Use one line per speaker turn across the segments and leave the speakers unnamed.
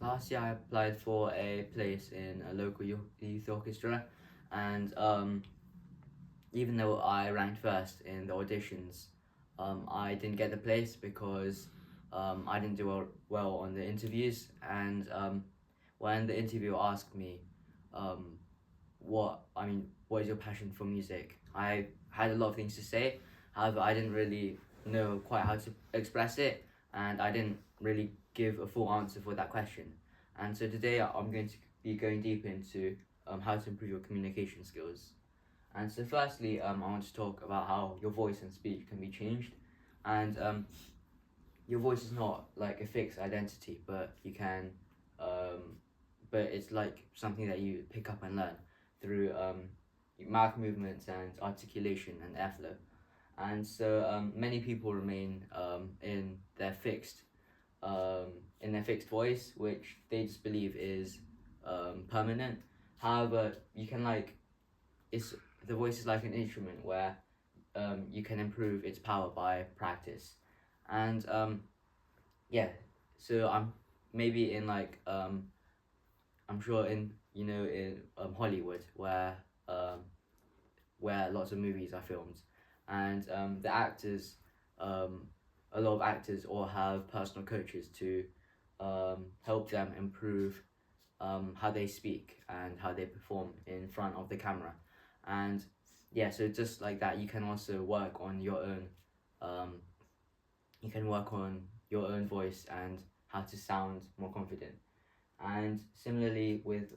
Last year I applied for a place in a local youth orchestra, and even though I ranked first in the auditions, I didn't get the place because I didn't do well on the interviews. And when the interviewer asked me, um, what is your passion for music? I had a lot of things to say, however, I didn't really know quite how to express it, and I didn't really give a full answer for that question. And so today I'm going to be going deep into how to improve your communication skills. And so, firstly, I want to talk about how your voice and speech can be changed. And your voice is not like a fixed identity, but but it's like something that you pick up and learn through mouth movements and articulation and airflow. And so, many people remain um, in their fixed voice, which they just believe is permanent. However, you can it's the voice is like an instrument where you can improve its power by practice. And yeah, so maybe in I'm sure in in Hollywood where lots of movies are filmed, and um, a lot of actors all have personal coaches to help them improve how they speak and how they perform in front of the camera. And yeah, so just like that, you can also work on your own. Um, you can work on your own voice and how to sound more confident. And similarly with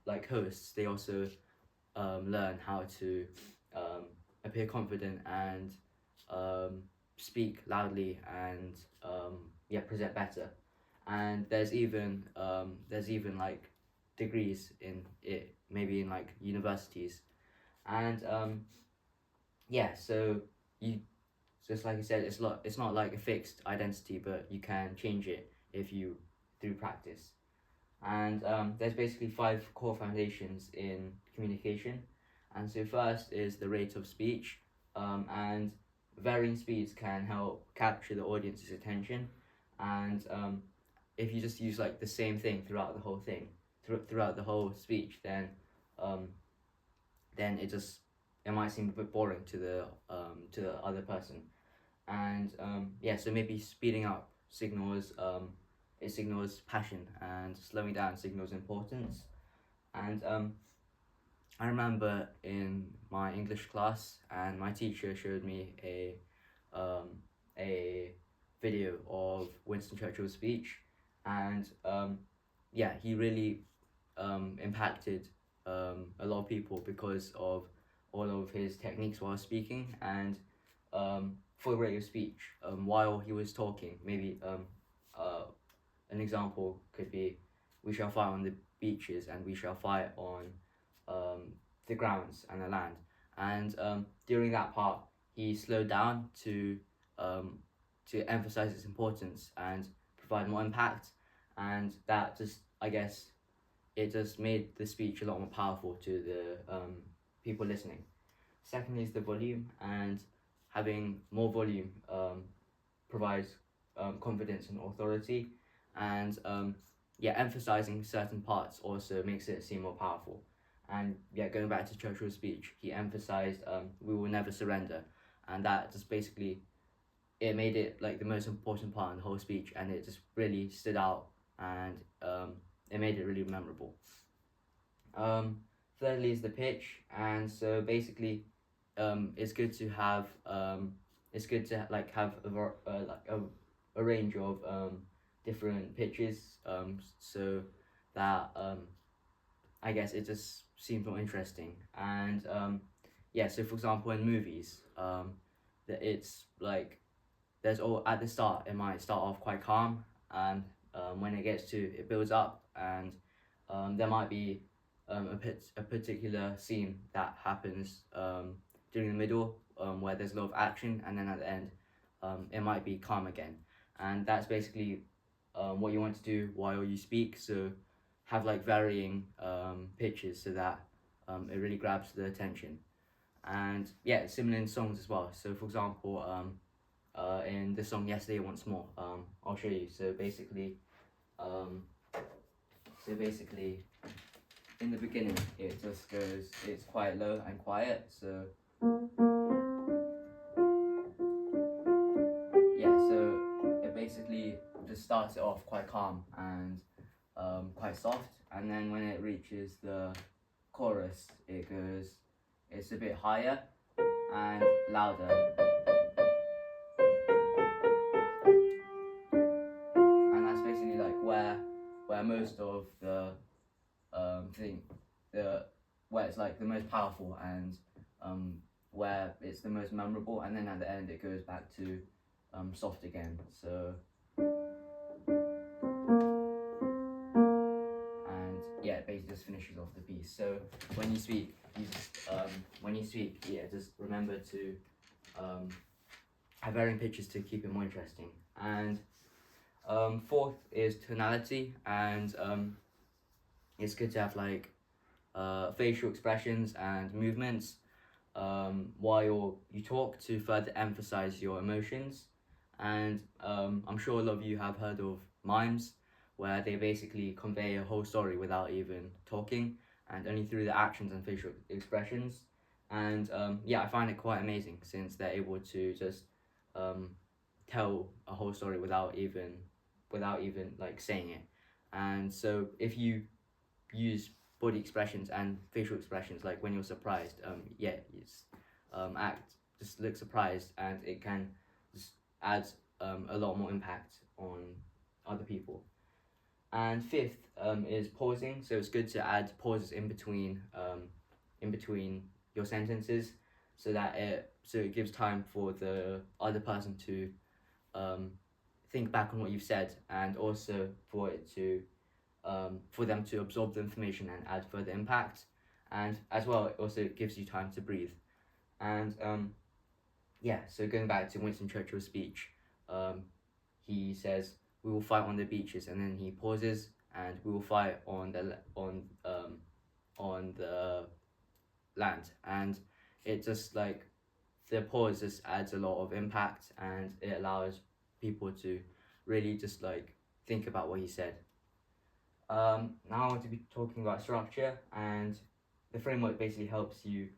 like hosts, they also learn how to um, appear confident and um, speak loudly and yeah, present better. And there's even like degrees in it, maybe in like universities. And yeah, so you just like I said, it's not like a fixed identity, but you can change it if you through practice. And there's basically five core foundations in communication. And so first is the rate of speech, and varying speeds can help capture the audience's attention. And if you just use like the same thing throughout the whole throughout the whole speech, um, then it might seem a bit boring to the other person. And yeah, so maybe speeding up signals it signals passion, and slowing down signals importance. And I remember in my English class, and my teacher showed me a video of Winston Churchill's speech, and yeah, he really impacted a lot of people because of all of his techniques while speaking. And for the rate of speech, while he was talking, maybe uh, an example could be, "We shall fight on the beaches, and we shall fight on the grounds and the land." And during that part, he slowed down to emphasize its importance and provide more impact. And that just, I guess, it just made the speech a lot more powerful to the people listening. Secondly is the volume, and having more volume provides confidence and authority. And yeah, emphasizing certain parts also makes it seem more powerful. And yeah, going back to Churchill's speech, he emphasized "we will never surrender," and that just basically it made it like the most important part in the whole speech, and it just really stood out, and it made it really memorable. Um, Thirdly is the pitch, and so basically, it's good to have it's good to like have a range of different pitches, so that I guess it just seems more interesting. And yeah, so for example, in movies, that it's like there's all at the start it might start off quite calm, and when it builds up, and there might be a particular scene that happens during the middle, where there's a lot of action, and then at the end it might be calm again. And that's basically what you want to do while you speak, so have like varying pitches so that it really grabs the attention. And yeah, similar in songs as well. So for example, in the song "Yesterday Once More," I'll show you. So basically, um, So basically, in the beginning, it just goes, it's quite low and quiet. So yeah, so it basically just starts it off quite calm and quite soft, and then when it reaches the chorus, it's a bit higher and louder, and that's basically like where most of the thing, the where it's like the most powerful and where it's the most memorable, and then at the end it goes back to soft again. So and yeah, it basically just finishes off the piece. So when you speak, yeah, just remember to have varying pitches to keep it more interesting. And fourth is tonality, and it's good to have like facial expressions and movements while you talk to further emphasize your emotions. And I'm sure a lot of you have heard of mimes, where they basically convey a whole story without even talking and only through the actions and facial expressions. And yeah, I find it quite amazing since they're able to just tell a whole story without even like saying it. And so if you use body expressions and facial expressions, like when you're surprised, yeah, it's act, just look surprised, and it can just add a lot more impact on other people. And fifth is pausing. So it's good to add pauses in between your sentences, so that it gives time for the other person to think back on what you've said, and also for them to absorb the information and add further impact. And as well, it also gives you time to breathe. And yeah, so going back to Winston Churchill's speech, he says, "We will fight on the beaches," and then he pauses, and "We will fight on the land." And it just like the pause just adds a lot of impact, and it allows people to really just like think about what he said. Now I want to be talking about structure, and the framework basically helps you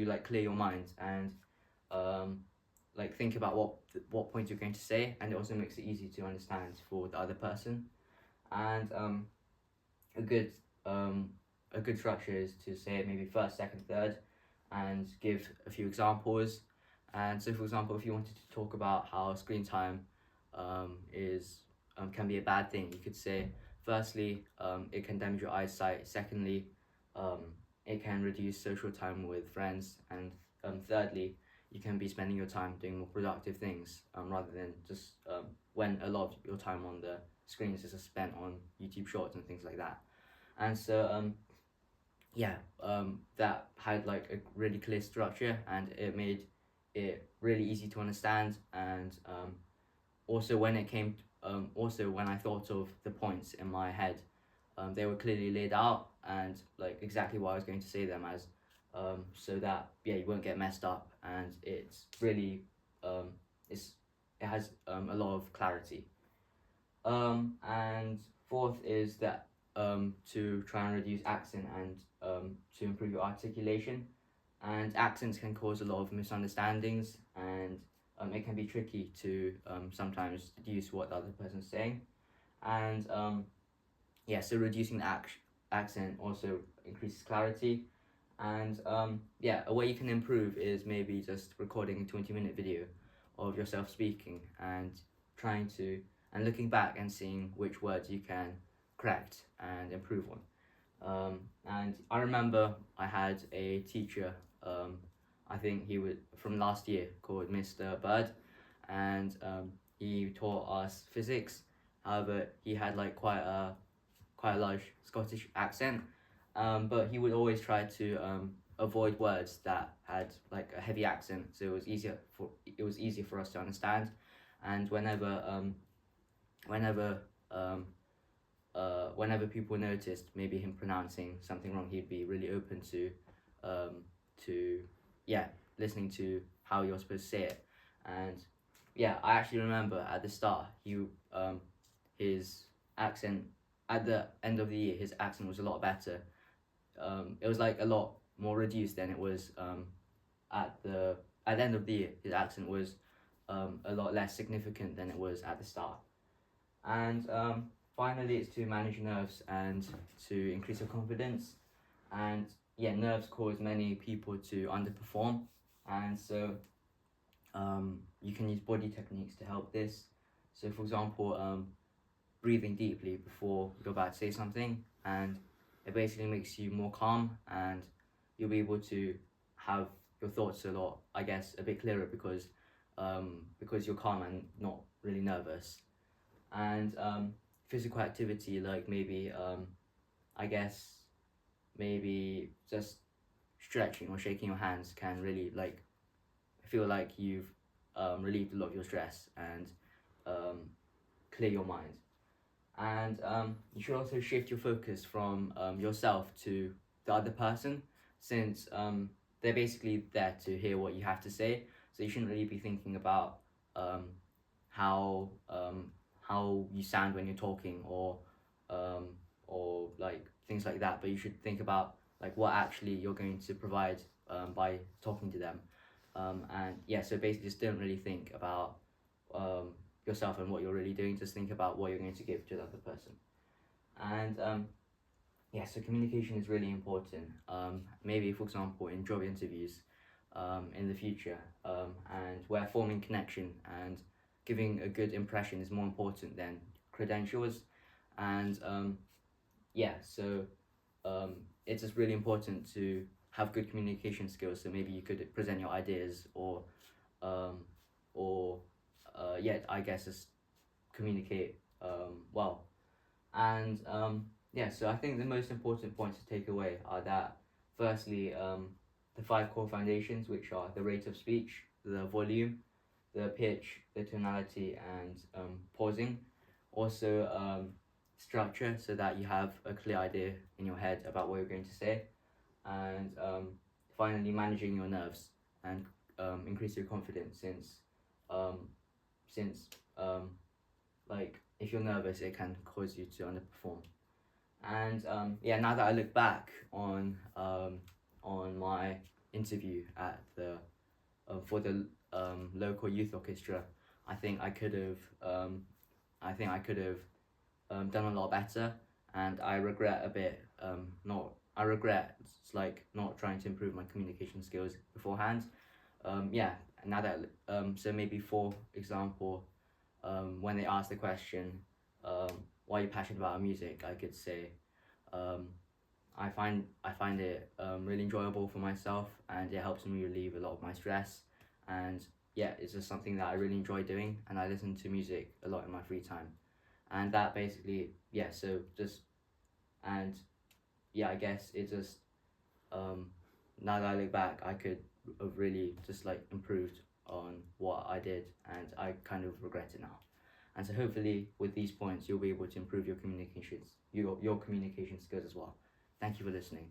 like clear your mind and like think about what point you're going to say, and it also makes it easy to understand for the other person. And a good structure is to say it maybe first, second, third, and give a few examples. And so, for example, if you wanted to talk about how screen time is can be a bad thing, you could say, firstly, it can damage your eyesight. Secondly, it can reduce social time with friends, and thirdly, you can be spending your time doing more productive things rather than just when a lot of your time on the screens is spent on YouTube Shorts and things like that. And so that had like a really clear structure, and it made it really easy to understand. And also when it came also when I thought of the points in my head, they were clearly laid out, and like exactly what I was going to say them as, so that you won't get messed up, and it's really it has a lot of clarity. And fourth is that to try and reduce accent and to improve your articulation. And accents can cause a lot of misunderstandings, and it can be tricky to sometimes deduce what the other person's saying. And so reducing the accent also increases clarity. And a way you can improve is maybe just recording a 20-minute video of yourself speaking and trying to and looking back and seeing which words you can correct and improve on. And I remember I had a teacher, I think he was from last year, called Mr. Bird, and he taught us physics. However, he had like quite a large Scottish accent, but he would always try to avoid words that had like a heavy accent, so it was easier for us to understand. And whenever people noticed maybe him pronouncing something wrong, he'd be really open to listening to how you're supposed to say it. And I actually remember at the start his accent at the end of the year, his accent was a lot better. It was like a lot more reduced than it was at the end of the year. His accent was a lot less significant than it was at the start. And finally, it's to manage nerves and to increase your confidence. And yeah, nerves cause many people to underperform, and so you can use body techniques to help this. So, for example, breathing deeply before you're about to say something, and it basically makes you more calm, and you'll be able to have your thoughts a lot, I guess, a bit clearer because you're calm and not really nervous. And physical activity, like maybe I guess maybe just stretching or shaking your hands can really like feel like you've relieved a lot of your stress and um, clear your mind. And you should also shift your focus from yourself to the other person, since they're basically there to hear what you have to say. So you shouldn't really be thinking about um, how how you sound when you're talking, um, or like things like that. But you should think about like what actually you're going to provide by talking to them. And yeah, so basically, just don't really think about um, yourself and what you're really doing. Just think about what you're going to give to the other person. And yeah, so communication is really important. Maybe, for example, in job interviews in the future, and where forming connection and giving a good impression is more important than credentials. And yeah, so it's just really important to have good communication skills. So maybe you could present your ideas, um, or yeah, I guess just communicate well. And yeah, so I think the most important points to take away are that firstly, the five core foundations, which are the rate of speech, the volume, the pitch, the tonality, and pausing. Also, structure, so that you have a clear idea in your head about what you're going to say. And finally, managing your nerves and increase your confidence, um, since like if you're nervous, it can cause you to underperform. And yeah, now that I look back on my interview at the for the local youth orchestra, I think I could have done a lot better, and I regret a bit not I regret like not trying to improve my communication skills beforehand. Yeah, now that so maybe for example, when they ask the question, why are you passionate about music, I could say, um, I find it really enjoyable for myself, and it helps me relieve a lot of my stress. And yeah, it's just something that I really enjoy doing, and I listen to music a lot in my free time. And that basically, yeah. So just and yeah, I guess it just um, now that I look back, I could have really just like improved on what I did, and I kind of regret it now. And so hopefully with these points, you'll be able to improve your communication skills as well. Thank you for listening.